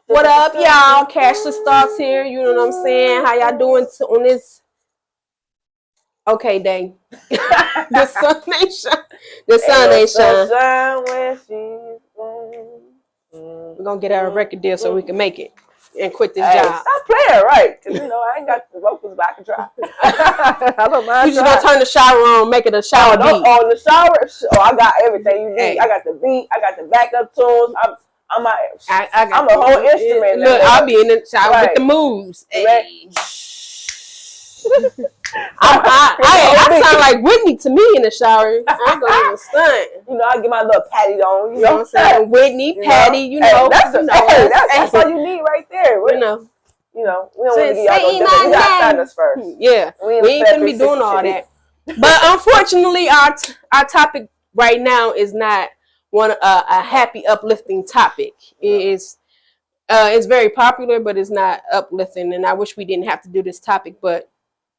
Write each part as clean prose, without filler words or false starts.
What up, y'all? Cashless Thoughts here. You know what I'm saying? How y'all doing on this okay day? The sun ain't shine. The sun ain't shine. We're gonna get our record deal so we can make it and quit this job. Stop playing, right? Cause you know I ain't got the vocals, but I can try. I don't mind. You just gonna turn the shower on, make it a shower beat. On the shower. Oh, I got everything you need. Hey. I got the beat. I got the backup tools. I'm a whole instrument. Look, I'll be in the shower with the moves. Hey. I sound like Whitney to me in the shower. I ain't gonna even stunt. You know, I get my little patty on. You know what I'm saying? Whitney, Patty, you know. That's all you need right there. You know, we don't want to get y'all no different. We gotta sign us first. Yeah, we ain't gonna be doing all that. But unfortunately, our topic right now is not a happy, uplifting topic. It's very popular, but it's not uplifting. And I wish we didn't have to do this topic, but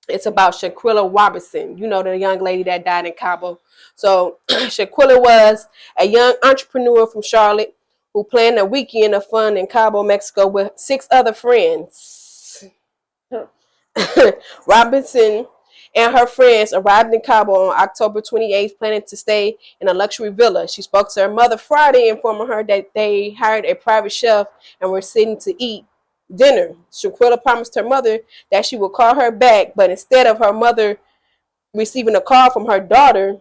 it's about Shanquella Robinson. You know, the young lady that died in Cabo. So Shanquella was a young entrepreneur from Charlotte who planned a weekend of fun in Cabo, Mexico with 6 other friends. Robinson and her friends arrived in Cabo on October 28th, planning to stay in a luxury villa. She spoke to her mother Friday, informing her that they hired a private chef and were sitting to eat dinner. Shanquella promised her mother that she would call her back, but instead of her mother receiving a call from her daughter,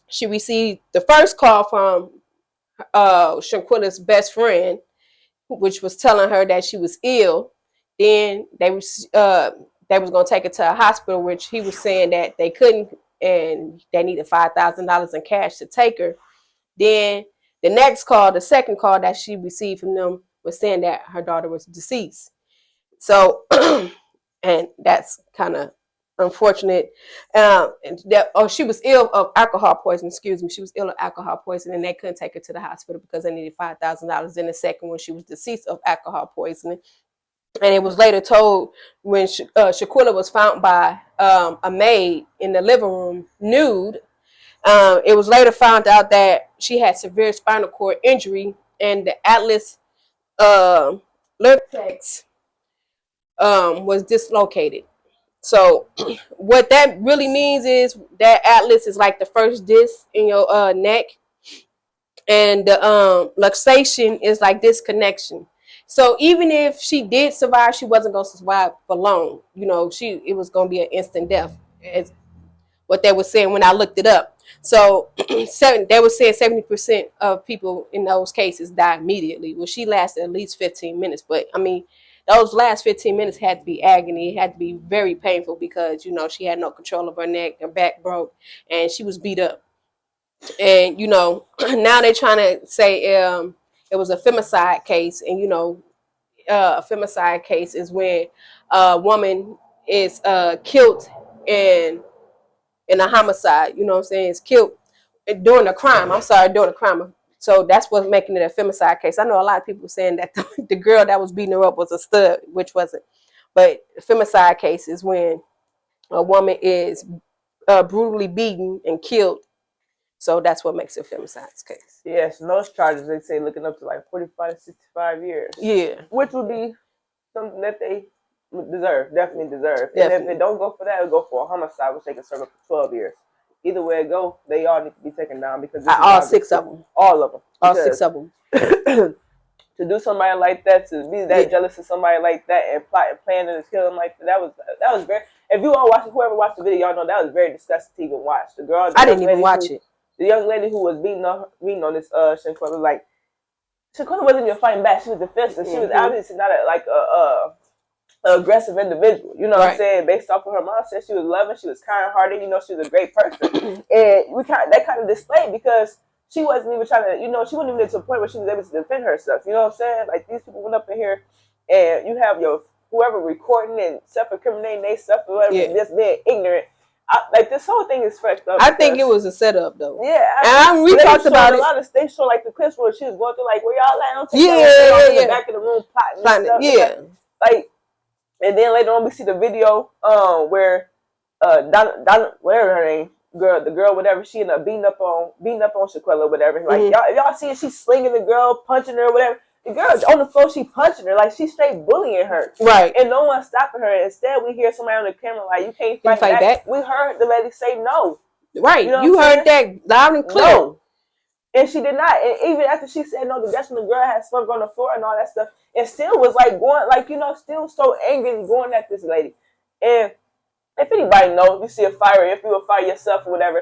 she received the first call from Shanquella's best friend, which was telling her that she was ill. Then they was going to take her to a hospital, which he was saying that they couldn't, and they needed $5,000 in cash to take her. Then the second call that she received from them was saying that her daughter was deceased. So, and that's kind of unfortunate. She was ill of alcohol poisoning. Excuse me, she was ill of alcohol poisoning, and they couldn't take her to the hospital because they needed $5,000. Then the second one, she was deceased of alcohol poisoning. And it was later told when Shanquella was found by a maid in the living room nude. It was later found out that she had severe spinal cord injury and the atlas vertex was dislocated. So what that really means is that atlas is like the first disc in your neck, and the luxation is like disconnection. So even if she did survive, she wasn't going to survive for long. You know, it was going to be an instant death, is what they were saying when I looked it up. So they were saying 70% of people in those cases die immediately. Well, she lasted at least 15 minutes. But, I mean, those last 15 minutes had to be agony. It had to be very painful because, you know, she had no control of her neck. Her back broke, and she was beat up. And, you know, now they're trying to say it was a femicide case. And, you know, a femicide case is when a woman is killed in a homicide. You know what I'm saying? It's killed during a crime. During a crime. So that's what's making it a femicide case. I know a lot of people saying that the girl that was beating her up was a stud, which wasn't. But a femicide case is when a woman is brutally beaten and killed. So that's what makes it a femicide case. Yes, and those charges, they say looking up to like 45 to 65 years. Yeah. Which would be something that they definitely deserve. Definitely. And if they don't go for that, they'll go for a homicide, which they can serve up to 12 years. Either way it go, they all need to be taken down because all 6 of them. All of them. All 6 of them. To do somebody like that, to be that jealous of somebody like that, and plot and plan to kill them like that was very. If you all watch it, whoever watched the video, y'all know that was very disgusting to even watch. I didn't even watch it. The young lady who was beating on this Shanquella, like Shanquella wasn't even fighting back. She was defensive. She was obviously not an aggressive individual. You know what I'm saying? Based off of her mom said she was loving, she was kind-hearted. You know, she was a great person, and that kind of displayed because she wasn't even trying to. You know, she wasn't even to the point where she was able to defend herself. You know what I'm saying? Like these people went up in here, and you have whoever recording and self-incriminating themselves, whoever just being ignorant. Like this whole thing is fucked up. I think it was a setup though. Yeah, we talked about it. A lot of they show like the clips where she was going through like where y'all at? In the back of the room plotting and stuff. Yeah. Like, and then later on we see the video where Donna, whatever her name, the girl, whatever, she ended up beating up on Shanquella, whatever. Like y'all see it, she's slinging the girl, punching her, whatever. The girl on the floor, she punching her, like she straight bullying her. Right. And no one stopping her. Instead, we hear somebody on the camera like, you can't fight back. We heard the lady say no. Right. You heard that loud and clear. No. And she did not. And even after she said no, that's when the girl had slumped on the floor and all that stuff. And still was like going, like, you know, still so angry going at this lady. And if anybody knows, you see a fire, if you a fire yourself or whatever,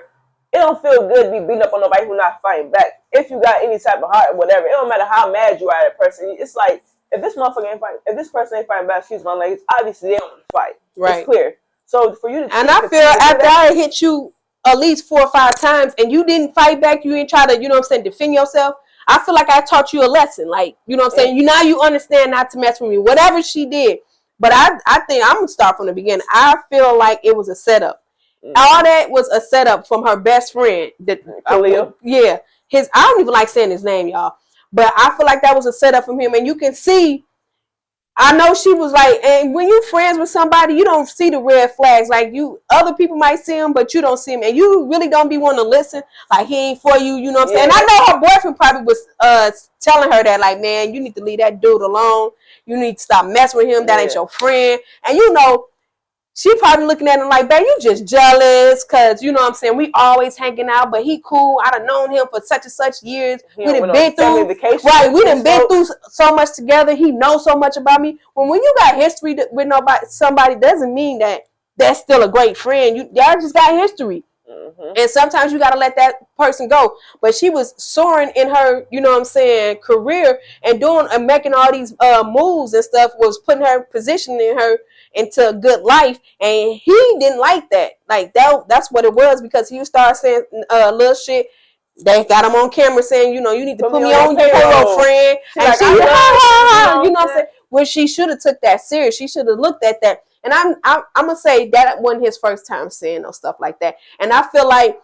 it don't feel good to be beating up on nobody who not fighting back. If you got any type of heart or whatever, it don't matter how mad you are at a person. It's like, if this motherfucker ain't fighting, if this person ain't fighting back, excuse my language, obviously they don't want to fight. Right. It's clear. So for you to and I feel after I hit you at least 4 or 5 times and you didn't fight back, you didn't try to, you know what I'm saying, defend yourself, I feel like I taught you a lesson. Like, you know what I'm saying? You now you understand not to mess with me. Whatever she did. But I think I'm gonna start from the beginning. I feel like it was a setup. All that was a setup from her best friend. Yeah. I don't even like saying his name, y'all. But I feel like that was a setup from him. And you can see, I know she was like, and when you friends with somebody, you don't see the red flags. Like other people might see them, but you don't see them. And you really don't be wanting to listen. Like, he ain't for you, you know what I'm saying? And I know her boyfriend probably was telling her that, like, man, you need to leave that dude alone. You need to stop messing with him. That ain't your friend. And you know, she probably looking at him like, babe, you just jealous because, you know what I'm saying, we always hanging out, but he cool. I done known him for such and such years. We done been through, right, we done been through so much together. He knows so much about me. When you got history with somebody doesn't mean that that's still a great friend. Y'all just got history. And sometimes you got to let that person go. But she was soaring in her, you know what I'm saying, career and doing and making all these moves and stuff, was putting her, positioning her into a good life. And he didn't like that. Like that's what it was, because he started saying little shit. They got him on camera saying, you know, you need to put me on your payroll, friend. And like, she, you know what I'm saying? Well, she should have took that serious. She should have looked at that. And I'm gonna say that wasn't his first time saying no stuff like that. And I feel like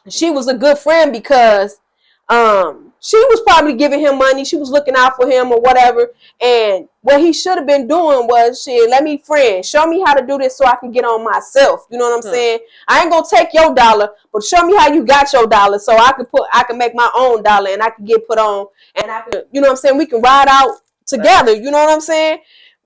she was a good friend because she was probably giving him money. She was looking out for him or whatever. And what he should have been doing was, shit, let me friend. Show me how to do this so I can get on myself. You know what I'm saying? I ain't gonna take your dollar, but show me how you got your dollar so I can make my own dollar and I can get put on and I can, you know what I'm saying? We can ride out together. You know what I'm saying?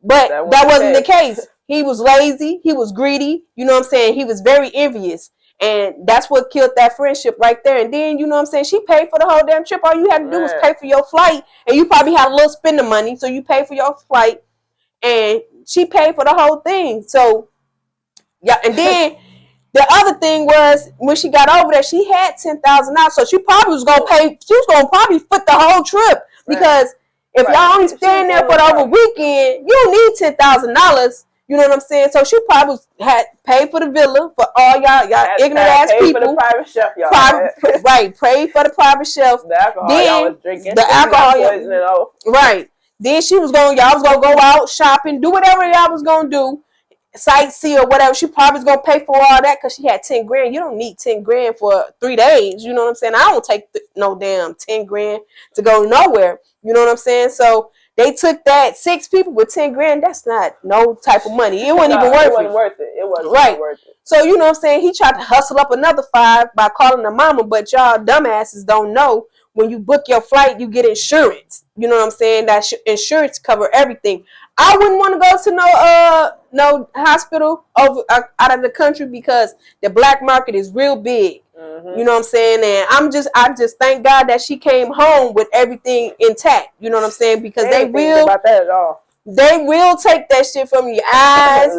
But that wasn't the case. He was lazy. He was greedy. You know what I'm saying? He was very envious. And that's what killed that friendship right there. And then, you know what I'm saying, she paid for the whole damn trip. All you had to do was pay for your flight. And you probably had a little spending money. So you paid for your flight. And she paid for the whole thing. So, yeah. And then the other thing was, when she got over there, she had $10,000. So she probably was going to pay. She was going to probably foot the whole trip. Because if y'all only staying there for the over weekend, you don't need $10,000. You know what I'm saying? So she probably had paid for the villa for all y'all ignorant ass people. For the private chef, y'all. Right, paid for the private chef. The alcohol y'all was drinking. The alcohol, right. Then y'all was gonna go out shopping, do whatever y'all was gonna do, sightsee or whatever. She probably was gonna pay for all that because she had 10 grand. You don't need 10 grand for 3 days. You know what I'm saying? I don't take no damn 10 grand to go nowhere. You know what I'm saying? So they took that 6 people with 10 grand. That's not no type of money. It wasn't even worth it. It wasn't worth it. It wasn't worth it. So, you know what I'm saying? He tried to hustle up another 5 by calling the mama, but y'all dumbasses don't know, when you book your flight, you get insurance. You know what I'm saying? That insurance cover everything. I wouldn't want to go to no hospital out of the country because the black market is real big. You know what I'm saying? And I just thank God that she came home with everything intact. You know what I'm saying? Because they will about that at all. They will take that shit from your eyes,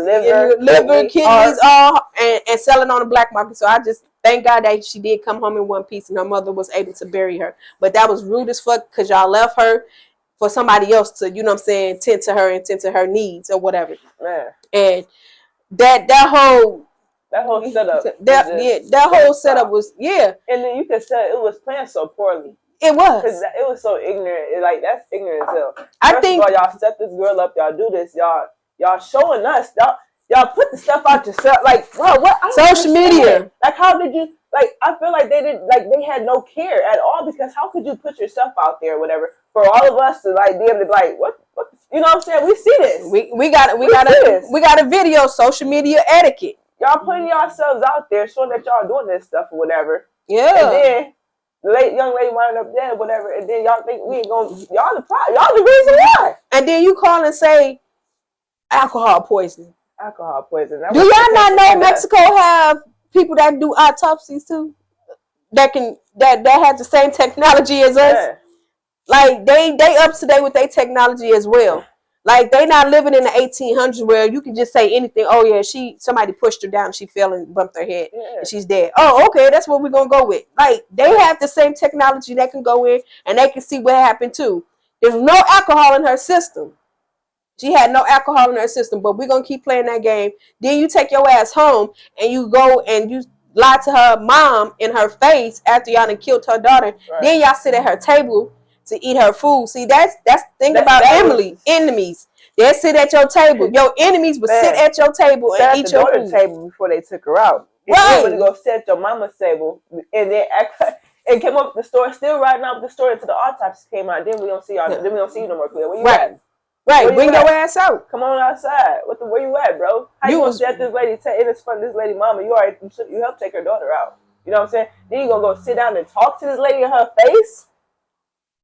liver, kidneys, all, and sell it on the black market. So I just thank God that she did come home in one piece and her mother was able to bury her. But that was rude as fuck because y'all left her for somebody else to, you know what I'm saying, tend to her and tend to her needs or whatever. Man. And that whole setup. That whole setup was, And then you could tell it was planned so poorly. It was. Because it was so ignorant. That's ignorant as hell. First of all, y'all set this girl up. Y'all do this. Y'all showing us. Y'all put the stuff out yourself. Like, bro, what? Social media. Like, how did you, like, I feel like they had no care at all, because how could you put yourself out there or whatever for all of us to, like, be able to be like, what, you know what I'm saying? We see this. We got a video, social media etiquette. Y'all putting yourselves out there showing that y'all doing this stuff or whatever. Yeah. And then The young lady wound up dead, whatever, and then y'all think we ain't gonna, y'all the reason why. And then you call and say alcohol poisoning. Alcohol poisoning. Do y'all not know Mexico have people that do autopsies too? That have the same technology as us. Yeah. Like they up to date with their technology as well. Like they not living in the 1800s where you can just say anything. Oh yeah, somebody pushed her down and she fell and bumped her head and she's dead. Oh okay, that's what we're gonna go with. Like they have the same technology that can go in and they can see what happened too. There's no alcohol in her system. She had no alcohol in her system, but we're gonna keep playing that game. Then you take your ass home and you go and you lie to her mom in her face after y'all done killed her daughter. Right. Then y'all sit at her table to eat her food. See, that's the thing about enemies. They sit at your table. Your enemies would sit at your table and eat your food. Table before they took her out. Right. You go sit at your mama's table and then and came up with the story, still writing out the story until the autopsy came out. Then we don't see y'all. Then we don't see you no more. Clear. Where you at? Right, bring your ass out. Come on outside. Where you at, bro? How you gonna sit this lady? And it's fun. This lady, mama, you helped take her daughter out. You know what I'm saying? Then you gonna go sit down and talk to this lady in her face.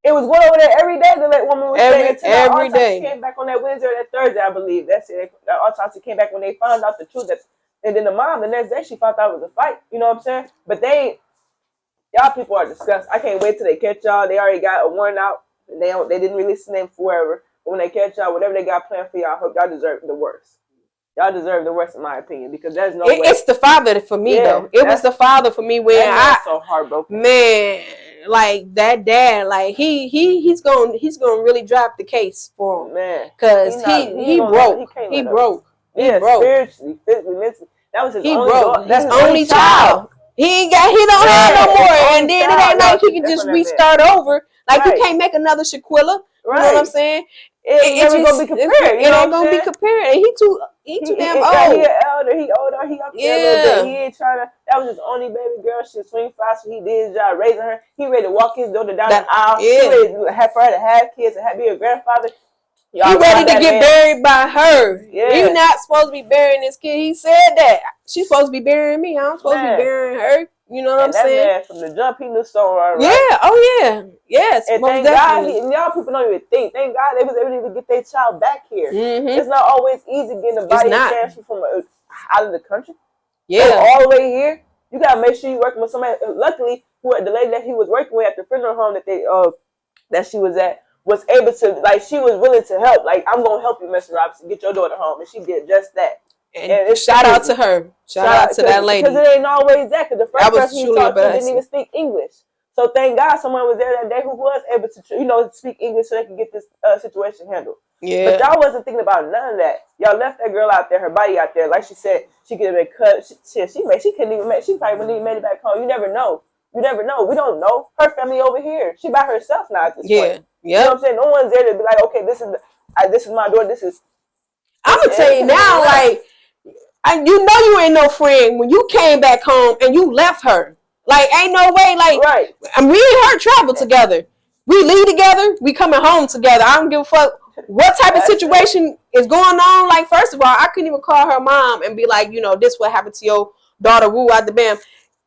It was going over there every day. The woman was saying until the autopsy came back on that Wednesday or that Thursday, I believe. That's it. The autopsy came back when they found out the truth. And then the mom, the next day, she found out it was a fight. You know what I'm saying? But y'all people are disgusting. I can't wait till they catch y'all. They already got a warrant out. They didn't release the name forever. But when they catch y'all, whatever they got planned for y'all, I hope y'all deserve the worst. Y'all deserve the worst, in my opinion, because there's no way. It's the father for me, though. It was the father for me when I so heartbroken. Man, like that dad, like he's gonna really drop the case for him, man, because he broke. Spiritually, physically, mentally. That was his only daughter. That's his only child. He don't have no more, and then it ain't like he can just restart over. Like you can't make another Shaquella. You know what I'm saying? It's never gonna be compared. It ain't gonna be compared. And he too damn old. He elder. He older. He up there a little bit. He ain't trying to. That was his only baby girl. She was swing fast, so he did his job raising her. He ready to walk his daughter down the aisle. He ready to have for her to have kids and be a grandfather. He ready to get buried by her. Yeah. You're not supposed to be burying this kid. He said that. She's supposed to be burying me. I'm supposed to be burying her. You know what I'm saying? Man, from the jump, he knew so right. Yeah. Oh yeah. Yes. And thank God, y'all people don't even think. Thank God they was able to get their child back here. Mm-hmm. It's not always easy getting a body transfer from out of the country. Yeah. All the way here. You gotta make sure you're working with somebody. Luckily, the lady that he was working with at the funeral home that she was at was able to, like, she was willing to help. Like, I'm gonna help you, Mr. Robinson, get your daughter home, and she did just that. And shout out to her. Shout out to that lady. Because it ain't always that. Because the first person he talked to didn't even speak English. So thank God someone was there that day who was able to, speak English so they could get this situation handled. Yeah. But y'all wasn't thinking about none of that. Y'all left that girl out there, her body out there. Like she said, she could have been cut. She couldn't even make. She probably wouldn't even made it back home. You never know. We don't know. Her family over here. She by herself now at this point. Yeah. You know what I'm saying? No one's there to be like, okay, this is my daughter. This is. I'm gonna tell you now, like. You ain't no friend when you came back home and you left her. Like, ain't no way, like, right. And we and her travel together. We leave together, we coming home together. I don't give a fuck what type of situation is going on. Like, first of all, I couldn't even call her mom and be like, this what happened to your daughter, woo out the bam.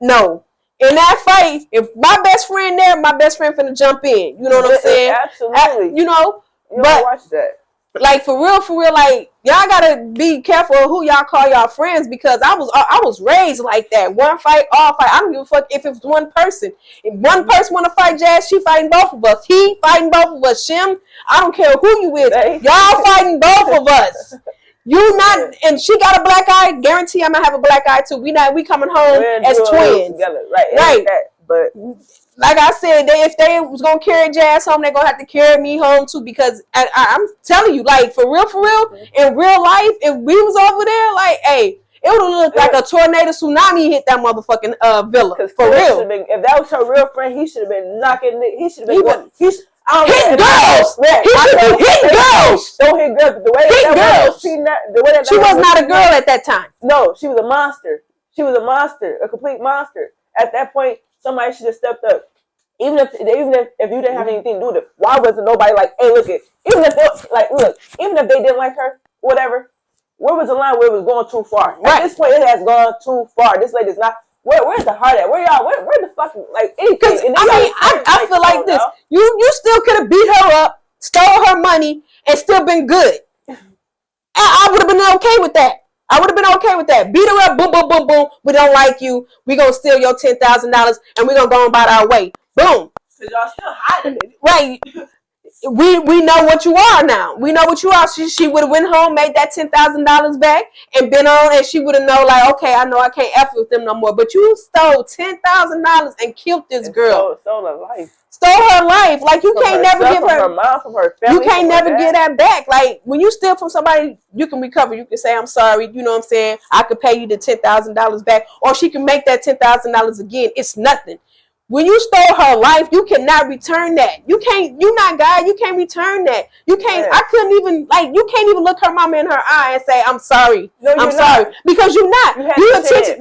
No. In that fight, if my best friend there, my best friend finna jump in. You know what I'm saying? Absolutely. You but watch that. Like for real, like y'all gotta be careful of who y'all call y'all friends because I was raised like that. One fight, all fight. I don't give a fuck if it's one person. If one person want to fight Jazz, she fighting both of us. He fighting both of us. Shim, I don't care who you is. Y'all fighting both of us. You not, and she got a black eye. Guarantee I'm gonna have a black eye too. We coming home as twins, together. Right? But. Like I said, if they was gonna carry Jazz home, they're gonna have to carry me home too. Because I'm telling you, like for real, in real life, if we was over there, like, hey, it would have looked like a tornado tsunami hit that motherfucking villa. For real. If that was her real friend, he should have been knocking. He should have been. Hit girls. He should have hit girls. Don't hit girls. The way that she was not a girl at that time. No, she was a monster. She was a monster, a complete monster. At that point, somebody should have stepped up. Even if you didn't have anything to do with it, why wasn't nobody like, hey, look it? Even if they didn't like her, whatever, where was the line where it was going too far? Right. At this point, it has gone too far. This lady's not Where's the heart at? Where y'all? Where the fuck? Like anything? I feel like this. You still could have beat her up, stole her money, and still been good. I would have been okay with that. I would have been okay with that. Beat her up, boom, boom, boom, boom. We don't like you. We gonna steal your $10,000 and we gonna go about our way. Boom. Cause y'all still hiding it. Right. We know what you are now. We know what you are. She would have went home, made that $10,000 back, and been on, and she would have known, like, okay, I know I can't F with them no more. But you stole $10,000 and killed this girl. Stole her life. Stole her life. Like, you can't never give her mom, from her family. You can't never get that back. Like, when you steal from somebody, you can recover. You can say, I'm sorry. You know what I'm saying? I could pay you the $10,000 back, or she can make that $10,000 again. It's nothing. When you stole her life, you cannot return that. You can't. You not God. You can't return that. You can't. Yeah. I couldn't even you can't even look her mama in her eye and say, "I'm sorry. No, I'm sorry," because you're not.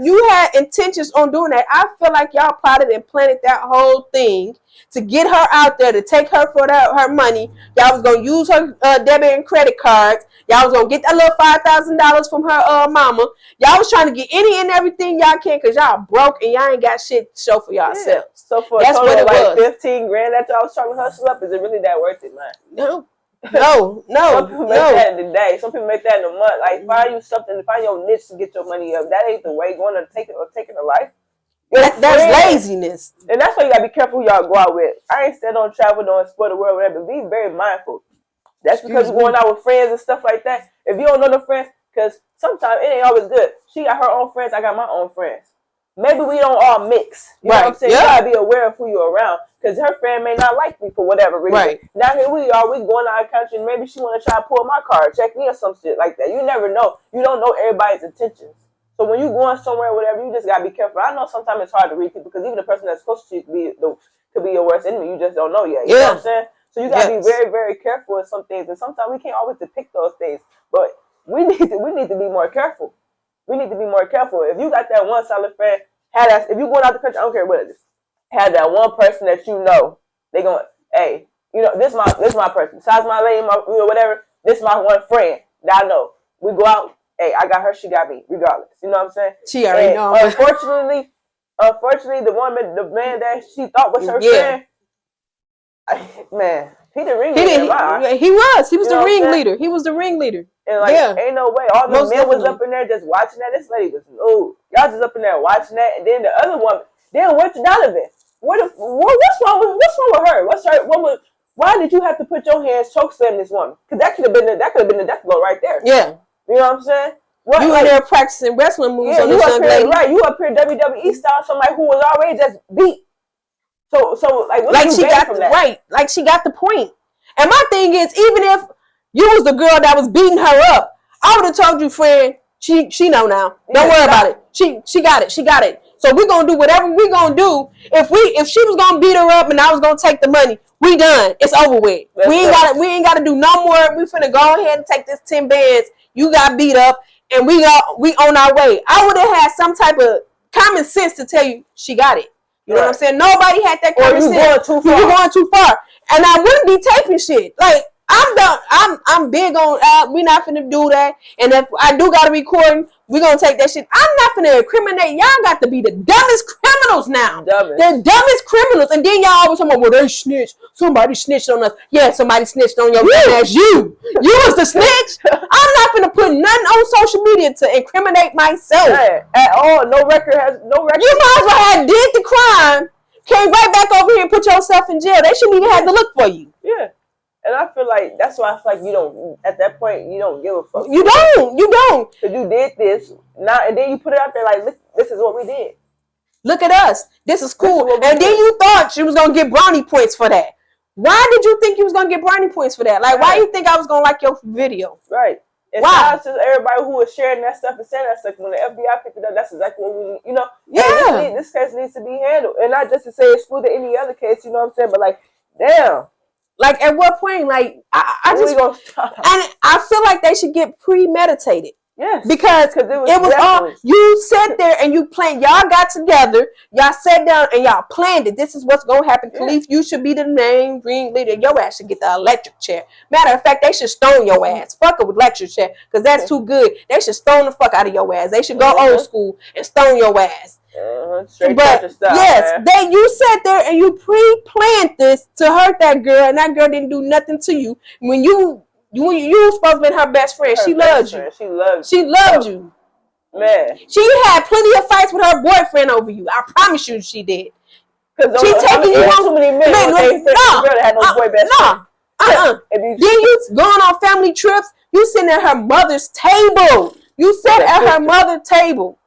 You had intentions on doing that. I feel like y'all plotted and planted that whole thing to get her out there, to take her for her money. Y'all was gonna use her debit and credit cards. Y'all was gonna get that little $5,000 from her mama. Y'all was trying to get any and everything y'all can because y'all broke and y'all ain't got shit to show for yourselves. Yeah. So for that's a total of like 15 grand that y'all was trying to hustle up, is it really that worth it, man? No. Some people make that in the day. Some people make that in a month. Like, find you something, find your niche to get your money up. That ain't the way. Going to taking a life. That's laziness. And that's why you gotta be careful who y'all go out with. I ain't said don't travel, don't explore the world, whatever. Be very mindful. That's because you're going out with friends and stuff like that. If you don't know the friends, because sometimes it ain't always good. She got her own friends, I got my own friends. Maybe we don't all mix. You know what I'm saying? Yeah. You gotta be aware of who you're around. Because her friend may not like me for whatever reason. Right. Now here we are, we going out of the country, and maybe she wanna try to pull my card, check me or some shit like that. You never know. You don't know everybody's intentions. So when you going somewhere or whatever, you just gotta be careful. I know sometimes it's hard to read people because even the person that's close to you could be your worst enemy. You just don't know yet. You know what I'm saying? So you gotta be very, very careful with some things, and sometimes we can't always depict those things. But we need to be more careful. We need to be more careful. If you got that one solid friend, if you going out the country, I don't care what it is, have that one person that you know, they going, hey, you know, this my person. Besides my lady, whatever, this my one friend that I know. We go out. Hey, I got her, she got me, regardless. You know what I'm saying? She already know. Unfortunately, the man that she thought was her friend, man, he the ringleader. He was the ringleader. He was the ringleader. And like, ain't no way. All the men was up in there just watching that. This lady was, y'all just up in there watching that. And then the other woman, then where's Donovan? What's wrong with her? Why did you have to put your hands choke slam this woman? Because that could have been the death blow right there. Yeah. You know what I'm saying? You in there practicing wrestling moves on this young lady. Right, you up here WWE style, somebody who was already just beat. So like, what like she got from that? Right, like she got the point. And my thing is, even if you was the girl that was beating her up, I would have told you, friend, she know now. Don't worry about it. She got it. She got it. So we're gonna do whatever we're gonna do. If she was gonna beat her up and I was gonna take the money, we done. It's over with. We ain't gotta do no more. We finna go ahead and take this 10 bands. You got beat up, and we on our way. I would have had some type of common sense to tell you she got it. You know what I'm saying? Nobody had that common sense. You're going too far, and I wouldn't be taking shit. Like, I'm done. I'm big on. We not finna do that. And if I do got a recording, we gonna take that shit. I'm not finna incriminate. Y'all got to be the dumbest criminals now. The dumbest criminals. And then y'all always talking about, well, they snitched. Somebody snitched on us. Yeah, somebody snitched on your ass. You was the snitch. I'm not finna put nothing on social media to incriminate myself. Yeah, at all. No record. You might as well have did the crime. Came right back over here and put yourself in jail. They shouldn't even have to look for you. Yeah. And I feel like that's why I feel like you don't, at that point, you don't give a fuck. You don't. Because you did this, now, and then you put it out there like, look, this is what we did. Look at us. This is cool. And then you thought you was going to get brownie points for that. Why did you think you was going to get brownie points for that? Like, why you think I was going to like your video? Right. And shout out to everybody who was sharing that stuff and saying that stuff. When the FBI picked it up, that's exactly what we, you know. Yeah. Hey, this case needs to be handled. And not just to say exclude any other case, you know what I'm saying? But like, damn. Like, at what point, like, I just, and I feel like they should get premeditated. Yes. Because it was all, you sat there and you planned, y'all got together, y'all sat down and y'all planned it. This is what's going to happen. Yeah. Khalif, you should be the main ringleader. Your ass should get the electric chair. Matter of fact, they should stone your ass. Fuck it with electric chair, because that's too good. They should stone the fuck out of your ass. They should go old school and stone your ass. Straight but stuff, yes, you sat there and you pre-planned this to hurt that girl, and that girl didn't do nothing to you. When you were supposed to be her best friend, she loved you. She loved you. Man, she had plenty of fights with her boyfriend over you. I promise you, she did. Because she taking you on too many men. No, girl that had no boy best friend. Then you going on family trips. You sitting at her mother's table. You sat at her mother's table.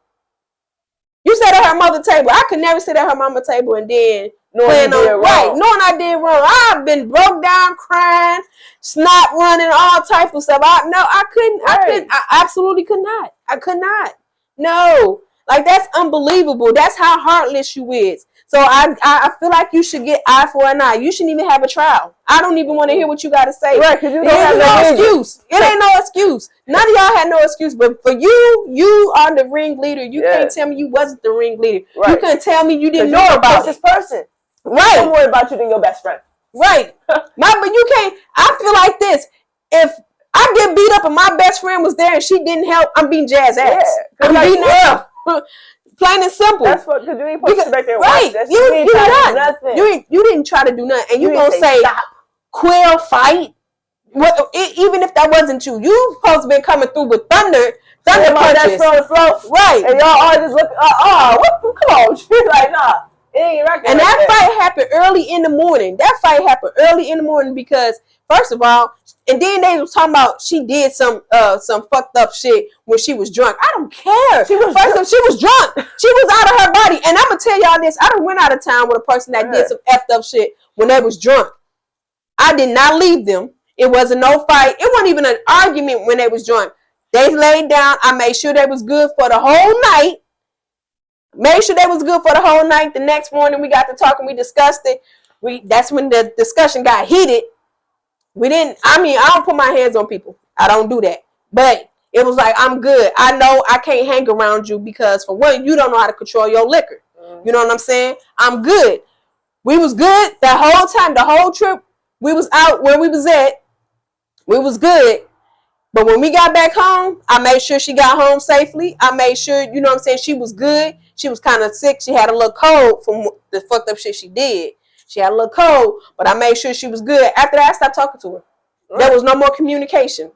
You sat at her mother's table. I could never sit at her mama's table and then knowing I did wrong. I've been broke down, crying, snot running, all type of stuff. I couldn't. I absolutely could not. I could not. No, like that's unbelievable. That's how heartless you is. So I feel like you should get eye for an eye. You shouldn't even have a trial. I don't even want to hear what you got to say. Right, because you don't have no excuse. It ain't no excuse. None of y'all had no excuse. But for you, you are the ringleader. You can't tell me you wasn't the ringleader. Right. You couldn't tell me you didn't know about this person. Right. Don't worry about you than your best friend. Right. But you can't. I feel like this. If I get beat up and my best friend was there and she didn't help, I'm beating Jazz ass. I'm beating her up. Plain and simple. That's what, because you ain't supposed to sit back there and watch that. You didn't try to do nothing. And you gonna say, Quill, fight? Even if that wasn't you. You supposed to be coming through with thunder punches. Right. And y'all all just look, come on. She's like, nah. It ain't right. And that fight happened early in the morning. Because, first of all, and then they was talking about she did some fucked up shit when she was drunk. I don't care. She was drunk. She was out of her body. And I'm gonna tell y'all this. I done went out of town with a person that did some effed up shit when they was drunk. I did not leave them. It wasn't no fight. It wasn't even an argument when they was drunk. They laid down. I made sure they was good for the whole night. The next morning we got to talking. We discussed it. That's when the discussion got heated. I don't put my hands on people. I don't do that. But it was like, I'm good. I know I can't hang around you because for one, you don't know how to control your liquor. Mm-hmm. You know what I'm saying? I'm good. We was good that whole time, the whole trip. We was out where we was at. We was good. But when we got back home, I made sure she got home safely. I made sure, you know what I'm saying, she was good. She was kind of sick. She had a little cold from the fucked up shit she did. She had a little cold, but I made sure she was good. After that, I stopped talking to her. Right. There was no more communication.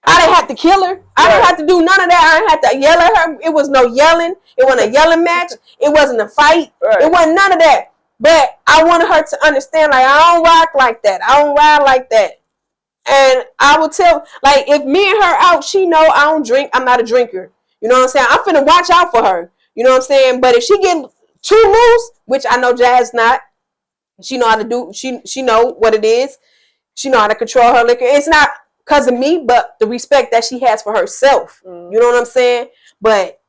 I didn't have to kill her. I didn't have to do none of that. I didn't have to yell at her. It was no yelling. It wasn't a yelling match. It wasn't a fight. Right. It wasn't none of that. But I wanted her to understand, like, I don't rock like that. I don't ride like that. And I would tell, like, if me and her out, she know I don't drink. I'm not a drinker. You know what I'm saying? I'm finna watch out for her. You know what I'm saying? But if she get too loose, which I know Jazz not, she know how to do, she know what it is. She know how to control her liquor. It's not because of me, but the respect that she has for herself. Mm. You know what I'm saying? But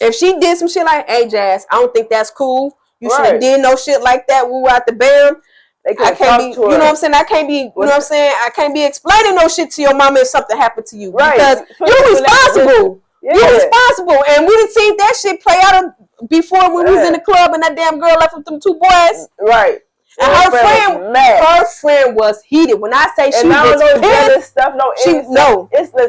if she did some shit like, hey, Jazz, I don't think that's cool. You should have did no shit like that. We were at the bam. I can't be, you know what I'm saying? I can't be, you know what I'm saying? I can't be explaining no shit to your mama if something happened to you. Right. Because you're responsible. Yeah. You're responsible. And we didn't see that shit play out before when we was in the club and that damn girl left with them two boys. Right. And her friend was heated. When I say she was pissed,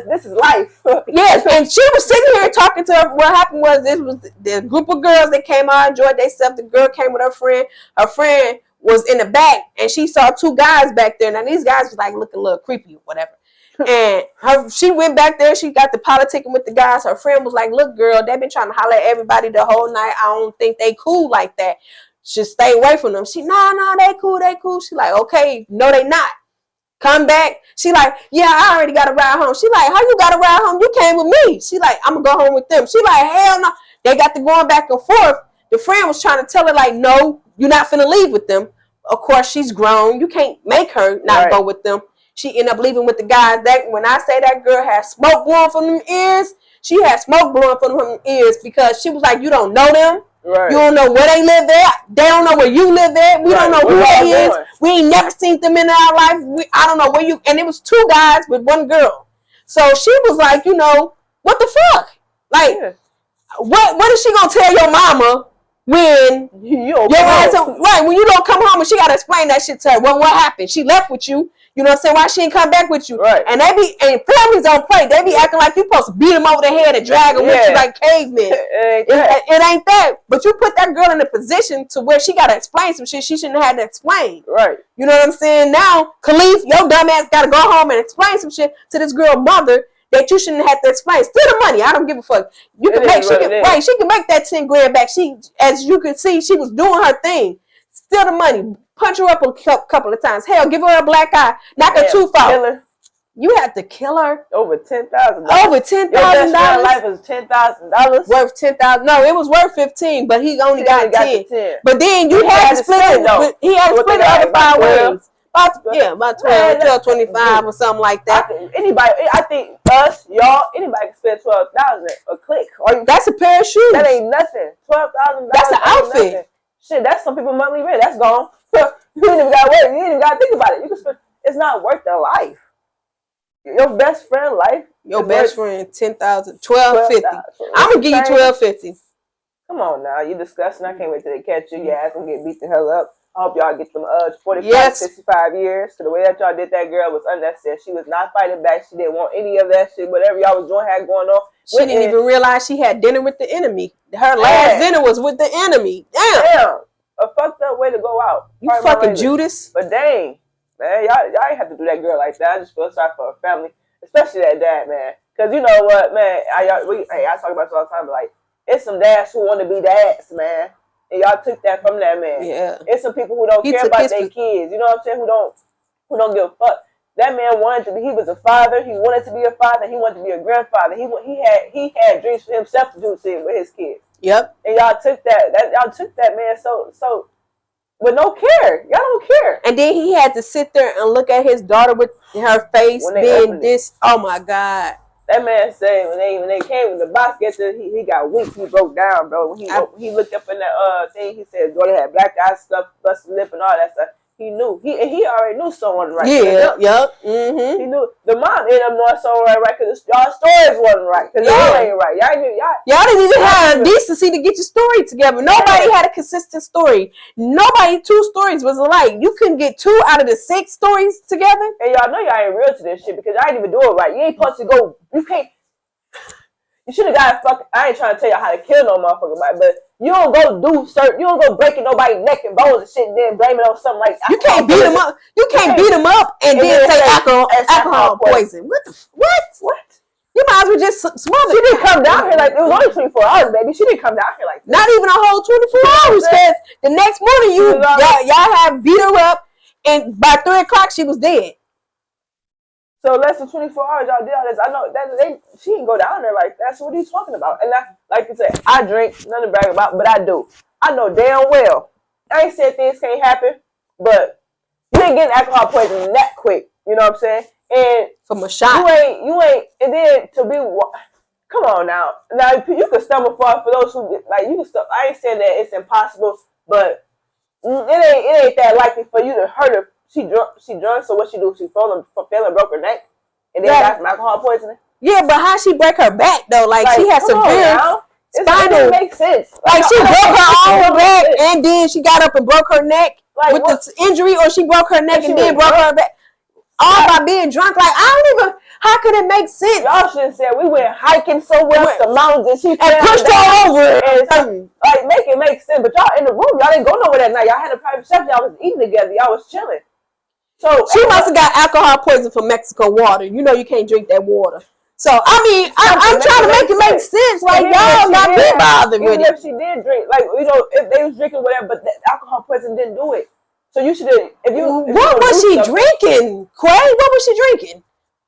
this is life. Yes, and she was sitting here talking to her. What happened was this was the group of girls that came out, enjoyed themselves. The girl came with her friend. Her friend was in the back, and she saw two guys back there. Now these guys was like looking a little creepy or whatever. And she went back there. She got the politicking with the guys. Her friend was like, "Look, girl, they've been trying to holler at everybody the whole night. I don't think they cool like that. Should stay away from them." She, no, they cool. She like, okay, no, they not. Come back. She like, yeah, I already got a ride home. She like, how you got a ride home? You came with me. She like, I'm gonna go home with them. She like, hell no. They got to going back and forth. The friend was trying to tell her like, no, you're not finna leave with them. Of course, she's grown. You can't make her not go with them. She ended up leaving with the guys. That when I say that girl had smoke blowing from them ears, she had smoke blowing from them ears because she was like, you don't know them. Right. You don't know where they live at. They don't know where you live at. We don't know who they is. We ain't never seen them in our life. I don't know where you. And it was two guys with one girl. So she was like, you know, what the fuck? Like, what is she gonna tell your mama when your ass right when you don't come home and she gotta explain that shit to her. Well, what happened? She left with you. You know what I'm saying? Why she ain't come back with you? Right. And families don't play. They be acting like you supposed to beat them over the head and drag them with you like cavemen. It ain't that. But you put that girl in a position to where she gotta explain some shit she shouldn't have had to explain. Right. You know what I'm saying? Now, Khalif, your dumb ass gotta go home and explain some shit to this girl mother that you shouldn't have to explain. Still the money. I don't give a fuck. You can make she can make that 10 grand back. She, as you can see, she was doing her thing. Still the money. Punch her up a couple of times. Hell, give her a black eye. Knock her tooth out. You had to kill her. Over $10,000. Over $10,000. Life was $10,000. Worth 10,000. No, it was worth 15, but he only got 10. But then you had to split it. He had to split it over 5 ways. About 12, 25 or something like that. I think us, y'all, anybody can spend $12,000 a click. That's a pair of shoes. That ain't nothing. $12,000. That's an outfit. Nothing. Shit, that's some people's monthly rent. That's gone. You ain't even got to work. You ain't even got to think about it. You can spend. It's not worth their life. Your best friend life. Your best friend, 10,000, $12.50. I'm gonna give you $12.50. Come on now, you disgusting. I can't wait till they catch you. Your ass gonna get beat the hell up. I hope y'all get them 45, 65 years. So the way that y'all did that girl was unnecessary. She was not fighting back. She didn't want any of that shit. Whatever y'all was doing had going on. She didn't even realize she had dinner with the enemy. Her last dinner was with the enemy. Damn. A fucked up way to go out. You fucking Judas. But dang, man, y'all ain't have to do that girl like that. I just feel sorry for her family, especially that dad, man. Because you know what, man, I talk about this all the time, but like, it's some dads who want to be dads, man. And y'all took that from that man. Yeah. It's some people who don't care about their kids. You know what I'm saying? Who don't give a fuck. That man wanted to be. He was a father. He wanted to be a father. He wanted to be a grandfather. He had dreams for himself to do shit with his kids. Yep. And y'all took that man so with no care. Y'all don't care. And then he had to sit there and look at his daughter with her face being this. Oh my God. That man said when they came with the box getter, he got weak. He broke down, bro. When he looked up in that thing, he said daughter had black eye stuff, busted lip, and all that stuff. He knew. He already knew someone right. Yeah, yep. Mm-hmm. He knew. The mom ended up knowing someone right because y'all stories wasn't right. Because y'all ain't right. Y'all didn't even have decency to get your story together. Nobody had a consistent story. 2 stories was alike. You couldn't get 2 out of the 6 stories together. And y'all know y'all ain't real to this shit because y'all ain't even do it right. You ain't supposed to go. You can't. You should have got I ain't trying to tell you how to kill no motherfucker, but you don't go you don't go breaking nobody's neck and bones and shit and then blame it on something like you can't beat them up. You can't beat them up and then say alcohol poison. What? You might as well just smother. She didn't come down here like it was only 24 hours, baby. She didn't come down here like that. Not even a whole 24 hours, because the next morning y'all had beat her up, and by 3 o'clock she was dead. So less than 24 hours, y'all did all this. I know that she didn't go down there like that. So what are you talking about? And like you said, I drink, nothing to brag about, but I do. I know damn well. I ain't saying things can't happen, but you ain't getting alcohol poisoning that quick. You know what I'm saying? And from a shot, you ain't. And then to be, come on now. Now you can stumble for those who like you can stumble. I ain't saying that it's impossible, but it ain't that likely for you to hurt her. She drunk, so what she do? She fell and broke her neck, and then got some alcohol poisoning. Yeah, but how she break her back though? Like she had severe spinal. It doesn't make sense. Like she broke her own back, and then she got up and broke her neck with the injury, or she broke her neck and then broke her back. All by being drunk. Like I don't even. How could it make sense? Y'all should have said we went hiking somewhere up the mountains and she pushed her over and like make it make sense. But y'all in the room, y'all didn't go nowhere that night. Y'all had a private chef. Y'all was eating together. Y'all was chilling. So she must have got alcohol poison from Mexico water. You know you can't drink that water. So I mean, I'm trying to make it make sense. Like y'all not be bothered with it. Even if she did drink, like if they was drinking whatever, but the alcohol poison didn't do it. So you should have. What was she drinking, Quay? What was she drinking?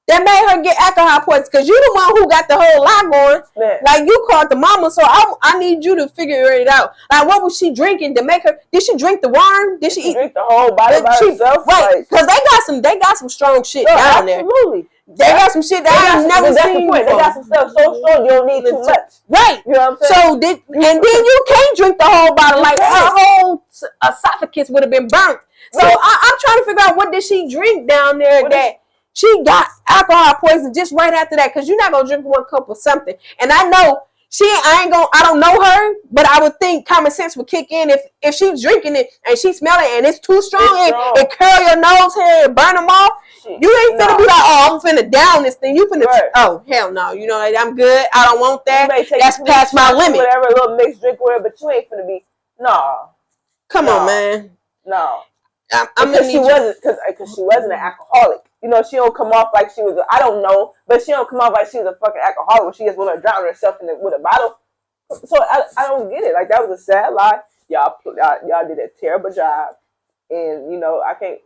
That made her get alcohol poison, because you the one who got the whole lot going. Man. Like you called the mama, so I need you to figure it out. Like what was she drinking to make her? Did she drink the worm? Did she eat? Drink the whole bottle by herself? Right, because they got some strong shit down there. Absolutely. They got some shit that I ain't never seen before. They got some stuff so strong you don't need too much. Right. You know what I'm saying? So and then you can't drink the whole bottle. Like her whole esophagus would have been burnt. So I'm trying to figure out what did she drink down there that she got alcohol poison just right after that, because you're not going to drink 1 cup of something. And I know I don't know her, but I would think common sense would kick in if she's drinking it and she's smelling it and it's too strong, and curl your nose hair and burn them off. You ain't finna be like, oh, I'm finna down this thing. You finna, oh, hell no. You know, like, I'm good. I don't want that. That's past my limit. Whatever, a little mixed drink, whatever, but you ain't finna be, no. Come on, man. No. Because she wasn't an alcoholic. You know, she don't come off like she was, I don't know, but she don't come off like she was a fucking alcoholic. She just want to drown herself with a bottle. So I don't get it. Like, that was a sad lie. Y'all did a terrible job. And, you know, I can't.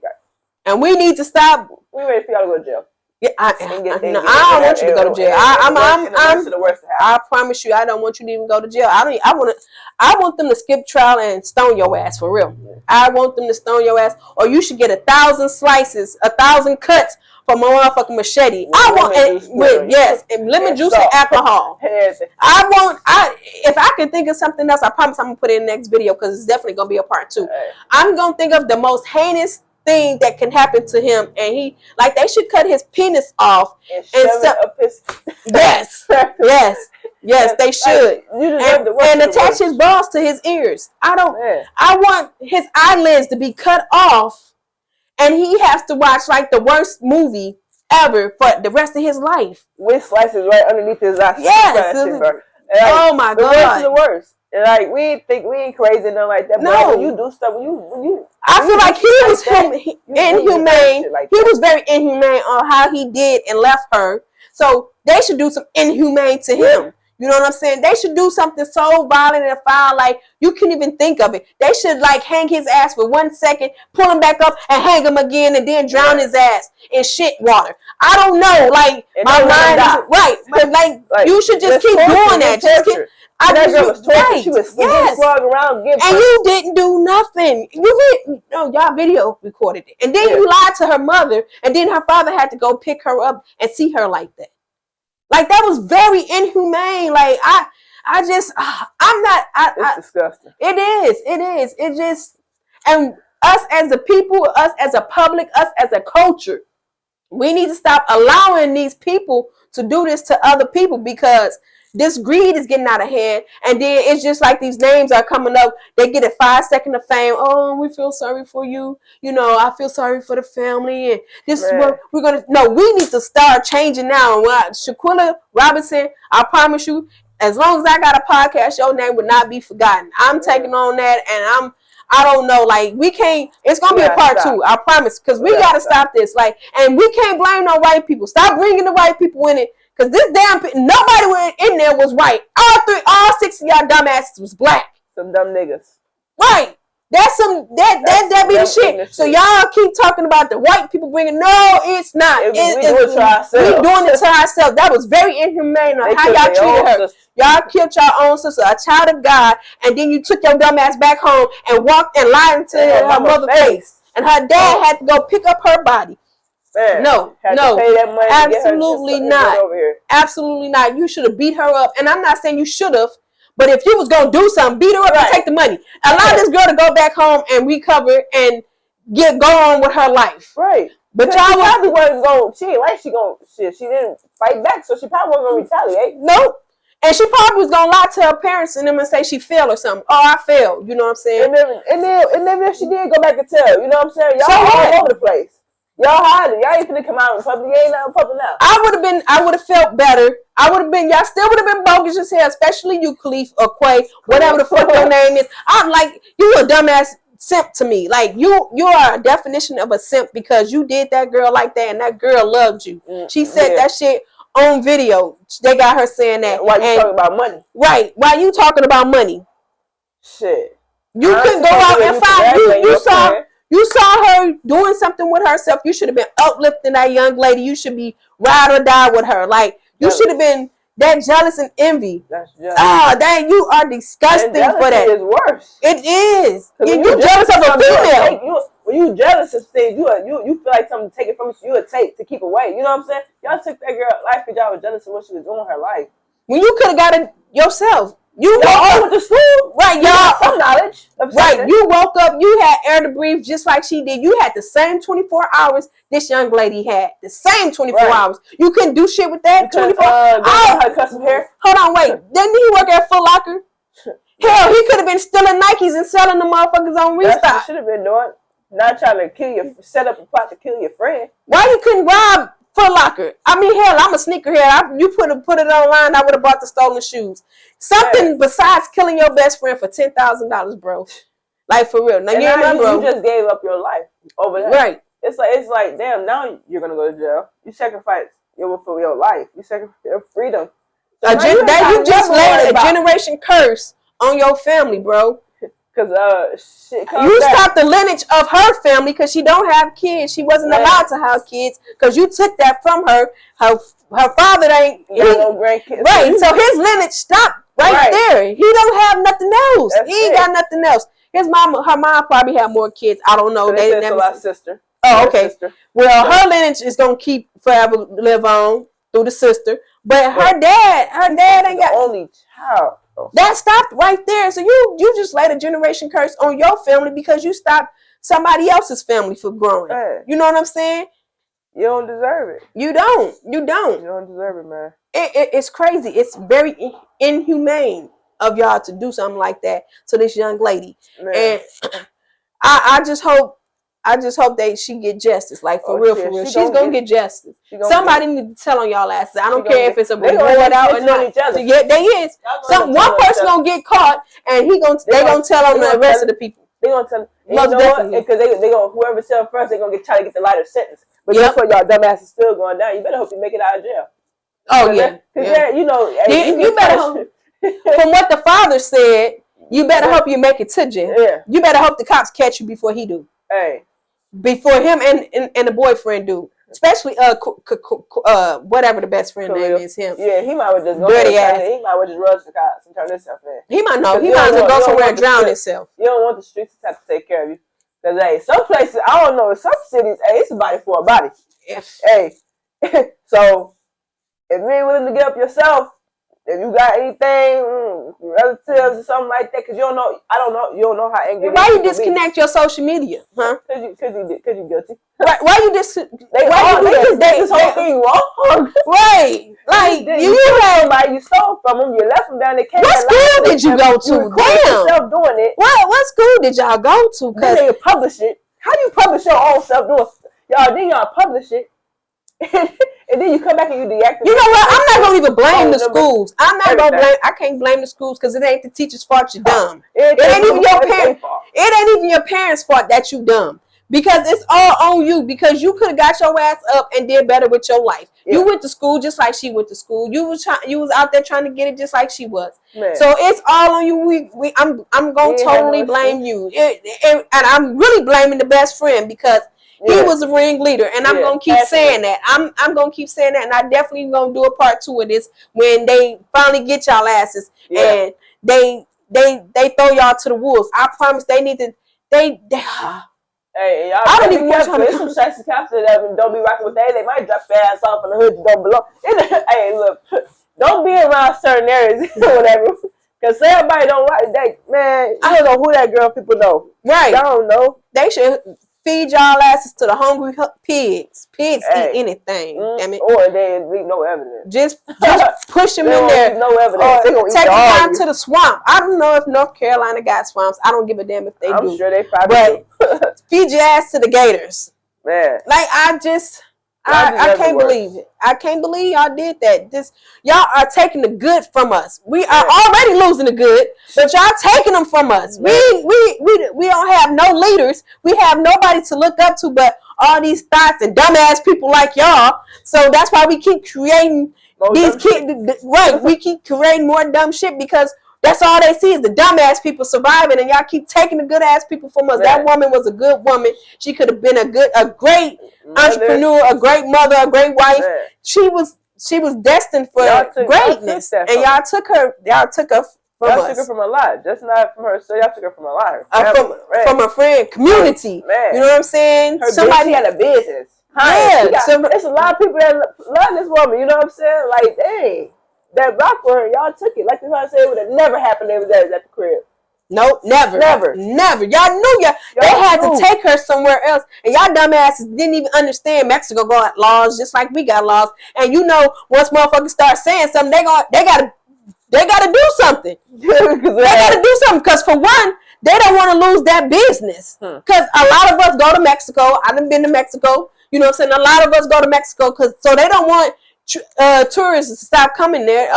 And we need to stop. We ready for y'all to go to jail. Yeah, I don't want you to go to jail. I promise you, I don't want you to even go to jail. I want them to skip trial and stone your ass for real. I want them to stone your ass, or you should get 1,000 slices, 1,000 cuts from a motherfucking machete. And lemon juice and alcohol. If I can think of something else, I promise I'm gonna put it in the next video because it's definitely gonna be a part 2. I'm gonna think of the most heinous thing that can happen to him, and they should cut his penis off and up his yes they should, and attach his balls to his ears. I want his eyelids to be cut off, and he has to watch like the worst movie ever for the rest of his life with slices right underneath his eyes. Oh my god, the worst is the worst. And like, we ain't crazy, nothing like that. But when you do stuff, when you I feel like he was inhumane. He was very inhumane on how he did and left her. So they should do some inhumane to him. You know what I'm saying? They should do something so violent and foul, like you can't even think of it. They should like hang his ass for 1 second, pull him back up, and hang him again, and then drown his ass in shit water. I don't know, like my mind is right, but like you should just keep doing that. Just keep. That girl was tortured. She was slugged around, and you didn't do nothing. Y'all video recorded it, and then you lied to her mother, and then her father had to go pick her up and see her like that. Like, that was very inhumane. Like, it's disgusting. It is. It just, and us as a people, us as a public, us as a culture, we need to stop allowing these people to do this to other people, because this greed is getting out of hand. And then it's just like these names are coming up. They get a 5 second of fame. Oh, we feel sorry for you. You know, I feel sorry for the family. And this is what we're going to. No, we need to start changing now. Shanquella Robinson, I promise you, as long as I got a podcast, your name would not be forgotten. I'm taking on that. And I don't know, like, we can't, it's going to be a part 2, I promise, because we got to stop this. Like, and we can't blame no white people. Stop bringing the white people in it. Because this nobody in there was white. All 6 of y'all dumbasses was black. Some dumb niggas. Right. That be the shit. So y'all keep talking about the white people bringing. No, it's not. We do it to ourselves. We doing it to ourselves. That was very inhumane on how y'all treated her. Y'all killed your own sister, a child of God, and then you took your dumb ass back home and walked and lied into her mother's face. And her dad had to go pick up her body. Man, no, absolutely not. Absolutely not. You should have beat her up. And I'm not saying you should have, but if you was going to do something, beat her up and take the money. Allow this girl to go back home and recover and go on with her life. Right. But y'all probably wasn't going, she didn't fight back, so she probably wasn't going to retaliate. Nope. And she probably was going to lie to her parents and them and say she failed or something. Oh, I failed. You know what I'm saying? And then if she did go back and tell, you know what I'm saying? Y'all all over the place. Y'all hiding. Y'all ain't finna come out in public. You ain't out in public now. I would have felt better. Y'all still would have been bogus as hell, especially you, Khalif or Quay, whatever the fuck your name is. I'm like, you a dumbass simp to me. Like, you are a definition of a simp, because you did that girl like that, and that girl loved you. She said that shit on video. They got her saying that. Why you talking about money? Right. Why you talking about money? Shit. You could go out and find. You saw her doing something with herself. You should have been uplifting that young lady. You should be ride or die with her. Like, you should have been that jealous and envy. That's jealous. You are disgusting for that. Is worse. It is. You jealous of a female. When you jealous of things, you feel like something to take it from you would take to keep away. You know what I'm saying? Y'all took that girl life because y'all was jealous of what she was doing in her life. When you could have got it yourself. You all went to school, right? Y'all some knowledge, right? You woke up, you had air to breathe just like she did. You had the same 24 hours this young lady had. The same 24 hours. You couldn't do shit with that 24 hours. Her custom hair. Hold on, wait. Didn't he work at Foot Locker? Hell, he could have been stealing Nikes and selling the motherfuckers on Restock. That's what should have been doing. Not trying to set up a plot to kill your friend. Why you couldn't rob Foot Locker? I mean, hell, I'm a sneakerhead. You put it online, I would have bought the stolen shoes. Something besides killing your best friend for $10,000, bro. Like, for real. Now, you just gave up your life over that. Right. It's like, damn, now you're going to go to jail. You sacrifice for your life. You sacrifice your freedom. So you just laid a generation curse on your family, bro. Because you stopped the lineage of her family because she don't have kids. She wasn't allowed to have kids because you took that from her. Her father ain't no grandkids. Right. So his lineage stopped right there. He don't have nothing else. He ain't got nothing else. Her mom probably had more kids. I don't know. So they never. My sister. Oh, okay. Well, her lineage is gonna keep forever live on through the sister. But her dad ain't got only child. That stopped right there. So you just laid a generation curse on your family because you stopped somebody else's family from growing. Man. You know what I'm saying? You don't deserve it. You don't. You don't deserve it, man. It's crazy. It's very inhumane of y'all to do something like that to this young lady. Man. And I just hope that she get justice. Like for real. She's gonna get justice. Somebody need to tell on y'all asses. I don't care if it's a reward out or not. Yeah, they is. One person gonna get caught, and they gonna tell on the rest of the people. They gonna tell. Most definitely. Because they gonna whoever tell first, they gonna try to get the lighter sentence. But that's what y'all dumbasses still going down. You better hope you make it out of jail. Oh yeah. You better hope. From what the father said, you better hope you make it to jail. Yeah. You better hope the cops catch you before he do. Hey. Before him and the boyfriend do, especially whatever the best friend name is, him. Yeah, he might just go. Dirty ass. He might just rush the cops and turn himself in. He might know. He might just go somewhere and drown himself. You don't want the streets to have to take care of you, because some places I don't know. In some cities, it's a body for a body. Yes. Hey, so if you ain't willing to get up yourself, if you got anything, relatives or something like that, because you don't know how angry. Why you disconnect your social media, huh? Because you guilty. Why you just? They this whole thing wrong. Right, like you had somebody, you stole from them, you left them down the cave. What school did you go to? Damn, yourself doing it. What school did y'all go to? Then they publish it. How do you publish your own self doing? Y'all publish it. And then you come back and you deactivate. You know what? I'm not gonna even blame the schools. I'm not gonna blame. I can't blame the schools because it ain't the teacher's fault you're dumb. It ain't even your parents. It ain't even your parents' fault that you dumb. Because it's all on you. Because you could have got your ass up and did better with your life. Yeah. You went to school just like she went to school. You was out there trying to get it just like she was. Man. So it's all on you. I'm gonna totally blame you. And I'm really blaming the best friend because. He was a ringleader, and I'm gonna keep saying that. I'm gonna keep saying that, and I definitely gonna do a part 2 of this when they finally get y'all asses and they throw y'all to the wolves. I promise they need to. Hey, y'all I don't even want to. There's some sexy cops that don't be rocking with that. They might drop their ass off in the hood. You don't belong. Hey, look, don't be around certain areas or whatever. Because everybody don't like that. Man, I don't know who that girl people know. Right. I don't know. They should. Feed y'all asses to the hungry pigs. Pigs eat anything. Damn it. Or they leave no evidence. Just push them in there. No evidence. Take them down to the swamp. I don't know if North Carolina got swamps. I don't give a damn if they do. I'm sure they probably do. Feed your ass to the gators. Man. Like I can't believe it. I can't believe y'all did that. Y'all are taking the good from us. We are already losing the good, but y'all taking them from us. We don't have no leaders. We have nobody to look up to but all these thoughts and dumbass people like y'all. So that's why we keep creating these kids. Right, we keep creating more dumb shit because that's all they see is the dumbass people surviving, and y'all keep taking the good ass people from us. Right. That woman was a good woman. She could have been a great entrepreneur, a great mother, a great wife. Right. She was destined for greatness, and y'all took her from us. Y'all took her from a lot, just not from her. So y'all took her from a lot. From a friend, community. Man. You know what I'm saying? Somebody had a business. It's a lot of people that love this woman. You know what I'm saying? Like, dang. that rock for her, y'all took it. Like the man said, it would have never happened if they was at the crib. Nope, never. Never. Y'all knew they had to take her somewhere else. And y'all dumbasses didn't even understand Mexico got laws just like we got laws. And you know, once motherfuckers start saying something, they gotta do something. They gotta do something. Because for one, they don't want to lose that business. Because a lot of us go to Mexico. I done been to Mexico. You know what I'm saying? A lot of us go to Mexico so they don't want tourists to stop coming there.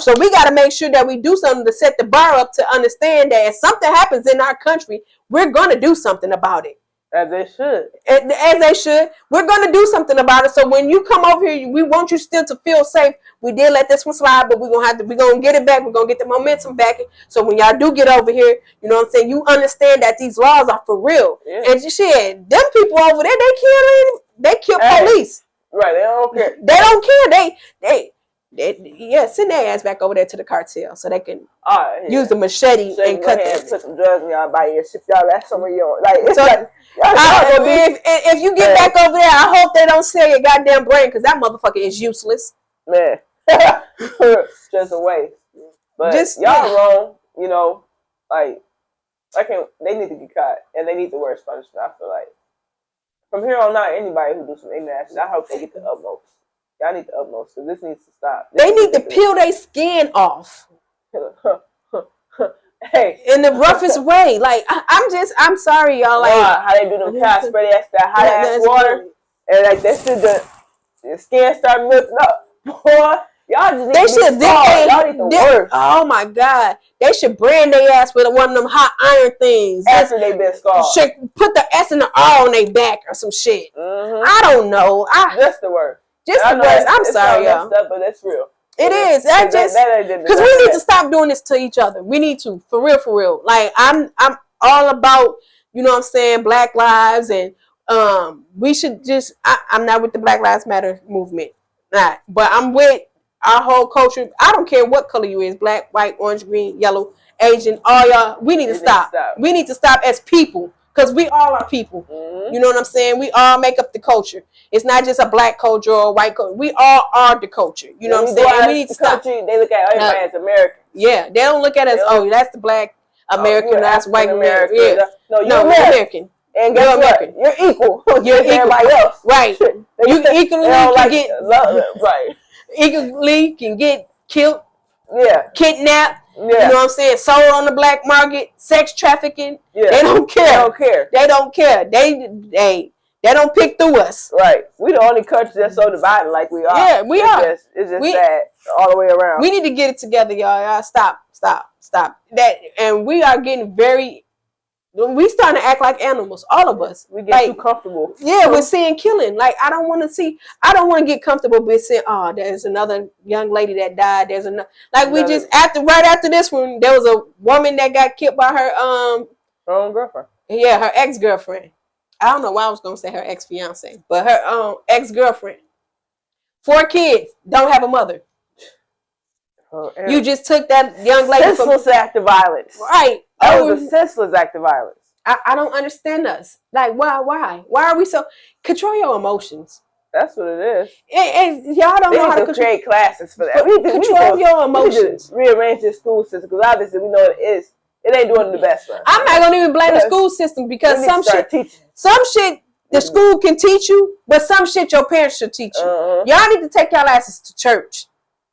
So we got to make sure that we do something to set the bar up to understand that if something happens in our country, we're going to do something about it. As they should. As they should. We're going to do something about it. So when you come over here, we want you still to feel safe. We did let this one slide, but we're going to get it back. We're going to get the momentum back. So when y'all do get over here, you know what I'm saying, you understand that these laws are for real. Yeah. And shit, them people over there, they kill police. Right, they don't care. They don't care. They send their ass back over there to the cartel so they can use the machete and cut them. Put some drugs in y'all body and ship y'all that somewhere you don't like. It's so, like if you get back over there, I hope they don't sell your goddamn brain because that motherfucker is useless. Man, just a waste. But y'all wrong. You know, like they need to get caught and they need the worst punishment. I feel like. From here on out, anybody who do some ignorant shit, I hope they get the utmost. Y'all need the utmost, because this needs to stop. They need to peel their skin off. Hey. In the roughest way. Like, I'm sorry, y'all. Like, how they do them cows, spray that hot ass water, and like, that shit, the skin start melting up. Boy, y'all just need y'all need the worst. Oh my God. They should brand their ass with one of them hot iron things. After they been scarred. Should put the S and the R on their back or some shit. I don't know. Just the worst. Just the worst. I'm sorry, y'all. But that's real. It is. Because we need to stop doing this to each other. We need to. For real. Like, I'm all about, you know what I'm saying, Black Lives, and we should just, I'm not with the Black Lives Matter movement. Not. But I'm with our whole culture. I don't care what color you is, black, white, orange, green, yellow, Asian, all y'all. We need to stop. We need to stop as people, because we all are people. You know what I'm saying? We all make up the culture. It's not just a black culture or a white culture. We all are the culture. You know what I'm saying? We need to stop. They look at everybody as American. Yeah, they don't look at us. Oh, that's the black American. That's white American. Yeah. No, you're American. And guess what? You're equal. You're everybody else. Right. You equally can get right. Equally can get killed, kidnapped, you know what I'm saying, sold on the black market, sex trafficking. Yeah. They don't care. They don't care. They don't pick through us. Right. We the only country that's so divided like we are. Yeah, we are. It's just sad all the way around. We need to get it together, y'all. Stop. That, and we are getting we starting to act like animals, all of us. We get too comfortable. Yeah, we're seeing killing. Like, I don't want to get comfortable with saying, oh, there's another young lady that died. There's another, like, we just, right after this one, there was a woman that got killed by her own girlfriend. Yeah, her ex-girlfriend. I don't know why I was going to say her ex-fiance, but her ex-girlfriend. 4 kids, don't have a mother. You just took that young lady senseless act of violence. Right. That was a senseless act of violence. I don't understand us. Like, why? Why are we so... Control your emotions. That's what it is. And y'all don't know how to create classes for that. Control your emotions. Rearrange your school system, because obviously we know it is. It ain't doing the best for us. I'm not gonna even blame the school system, because some shit the school can teach you, but some shit your parents should teach you. Y'all need to take y'all asses to church.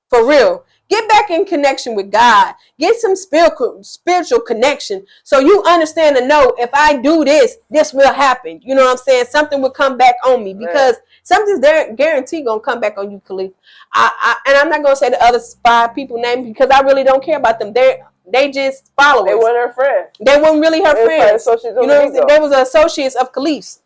For real. Get back in connection with God. Get some spiritual connection, so you understand and know, if I do this, this will happen. You know what I'm saying? Something will come back on me, because something's guaranteed gonna come back on you, Khalif. And I'm not gonna say the other 5 people names, because I really don't care about them. They just followers. They weren't her friends. They weren't really her friends. You know what I'm saying? They was associates of Khalif's.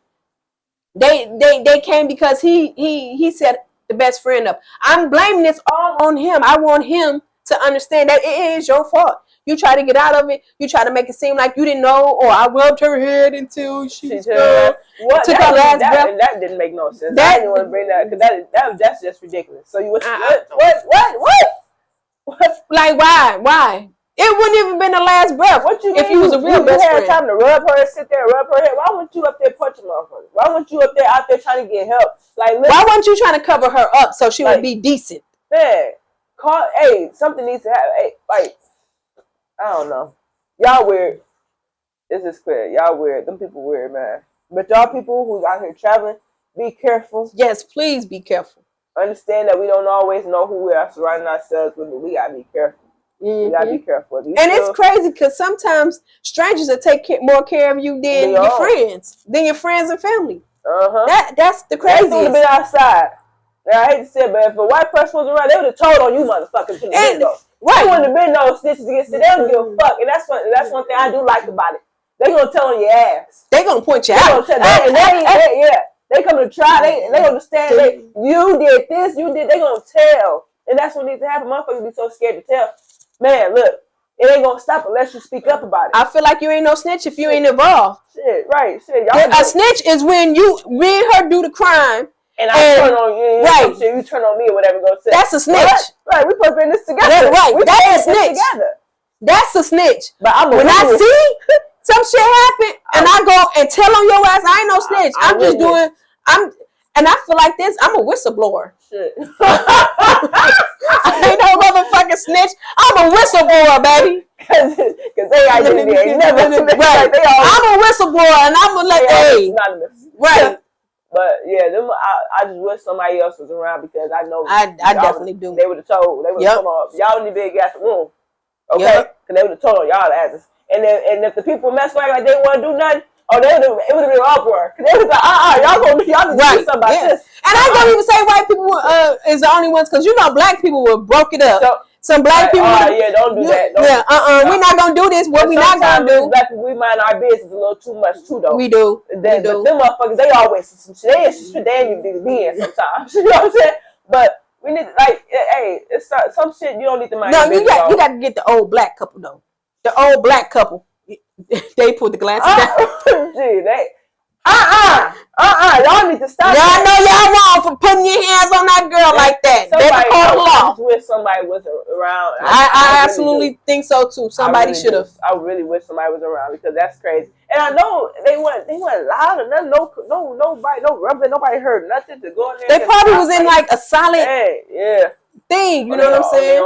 They came because he said the best friend up. I'm blaming this all on him. I want him to understand that it is your fault. You try to get out of it. You try to make it seem like you didn't know, or I rubbed her head until she took her last breath. And that didn't make no sense. I didn't want to bring that, because that's just ridiculous. So you what? Like, why? It wouldn't even been the last breath. What you if you was a real best friend? You had time to rub her and sit there and rub her head. Why weren't you up there punching motherfuckers? Why weren't you out there trying to get help? Like, why weren't you trying to cover her up so she would be decent? Yeah. Hey, something needs to happen. Hey, like, I don't know. Y'all weird. This is clear. Y'all weird. Them people weird, man. But y'all people who's out here traveling, be careful. Yes, please be careful. Understand that we don't always know who we are surrounding ourselves with, but we gotta be careful. We gotta be careful. It's crazy because sometimes strangers will take more care of you than your friends, and family. That's the craziest. They would have been outside. Now, I hate to say it, but if a white person was around, they would have told on you motherfuckers from the window. Right. There wouldn't have been no snitches against it. They don't give a fuck. And that's one thing I do like about it. They gonna tell on your ass. They gonna point you out. They come to try. They understand. You did this. You did. They gonna tell. And that's what needs to happen. Motherfuckers be so scared to tell. Man, look. It ain't gonna stop unless you speak up about it. I feel like you ain't no snitch if you ain't involved. Shit, right. Shit. A snitch is when me and her do the crime. And I turn on you, right? You turn on me or whatever. Go say that's a snitch, right? We supposed to be in this together, right? That's a snitch. Together. That's a snitch. But when I see some shit happen and I go and tell on your ass, I ain't no snitch. I'm just doing. And I feel like this. I'm a whistleblower. Shit. I ain't no motherfucking snitch. I'm a whistleblower, baby. Cause they ain't never right. I'm a whistleblower, and I'm gonna let right. But yeah, I just wish somebody else was around because I know I definitely do. They would have told. They would have told off. Y'all need to be against the room, okay? Because they would have told on y'all asses. And if the people mess with like they want to do nothing, it would have been uproar. Because they was like, y'all gonna do something about this. And I don't even say white people is the only ones because black people will broke it up. Some black people. Don't do that. We're not gonna do this. What we not gonna do? Black people, we mind our business a little too much too, though. We do. But them motherfuckers, they always some shit. They ain't need to be in sometimes. You know what I'm saying? But we need it's some shit you don't need to mind. No, you got to get the old black couple though. The old black couple. They put the glasses down. Gee, y'all need to stop. Y'all know y'all wrong for putting your hands on that girl like that. I wish somebody was around. I absolutely think so too. Somebody should have. I really wish somebody was around because that's crazy. And I know they weren't loud or nothing. Nobody, no rumbling. Nobody heard nothing to go in there. They probably was in like a solid thing. You know what I'm saying?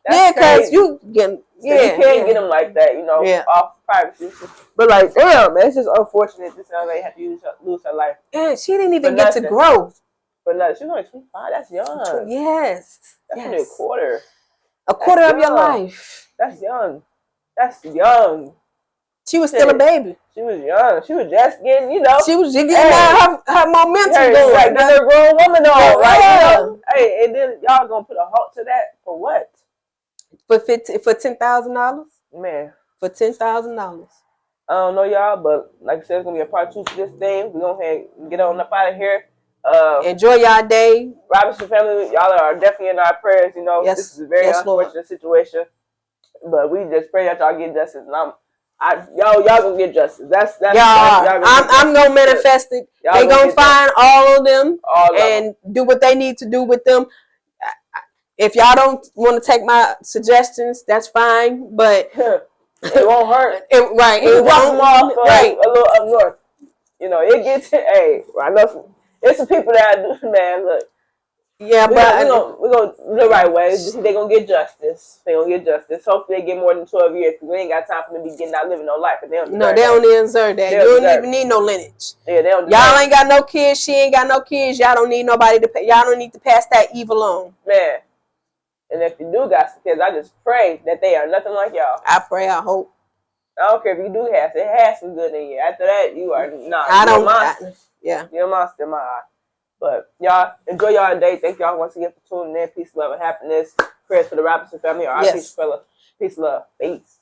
Because you can't get them like that. Off privacy. But like, damn, man, it's just unfortunate this young lady had to lose her life. Yeah, she didn't even get to grow. But no, she's only 25. That's young. Yes. That's only a quarter. A quarter of your life. That's young. That's young. She was still a baby. She was young. She was just getting, She was just getting her momentum going. Like, get a grown woman on. Right? Hey, and then y'all gonna put a halt to that for what? For $10,000? Man. For $10,000. I don't know y'all, but like I said, it's gonna be a part 2 to this thing. We're gonna get on up out of here. Enjoy y'all day. Robinson family, y'all are definitely in our prayers. Yes, this is a very unfortunate situation, but we just pray that y'all get justice. And y'all gonna get justice. That's I'm gonna manifest it. They gonna find all of them and do what they need to do with them. If y'all don't want to take my suggestions, that's fine, but it won't hurt. It won't. A little up north. It gets. Hey, I know there's some people that do. Man, look. Yeah, but we're gonna the right way. They're gonna get justice. Hopefully, they get more than 12 years because we ain't got time for them to be getting out living no life. And they don't deserve that. You don't even need no lineage. Yeah, they don't. Y'all ain't got no kids. She ain't got no kids. Y'all don't need nobody to. Y'all don't need to pass that evil on. Man. And if you do got some kids, I just pray that they are nothing like y'all. I pray, I hope. I don't care if you do have it has some good in you. After that, you are not. You're a monster. You're a monster in my eye. But y'all, enjoy y'all day. Thank y'all once again for tuning in. Peace, love, and happiness. Prayers for the Robinson family. All right, peace, fella. Peace, love. Peace.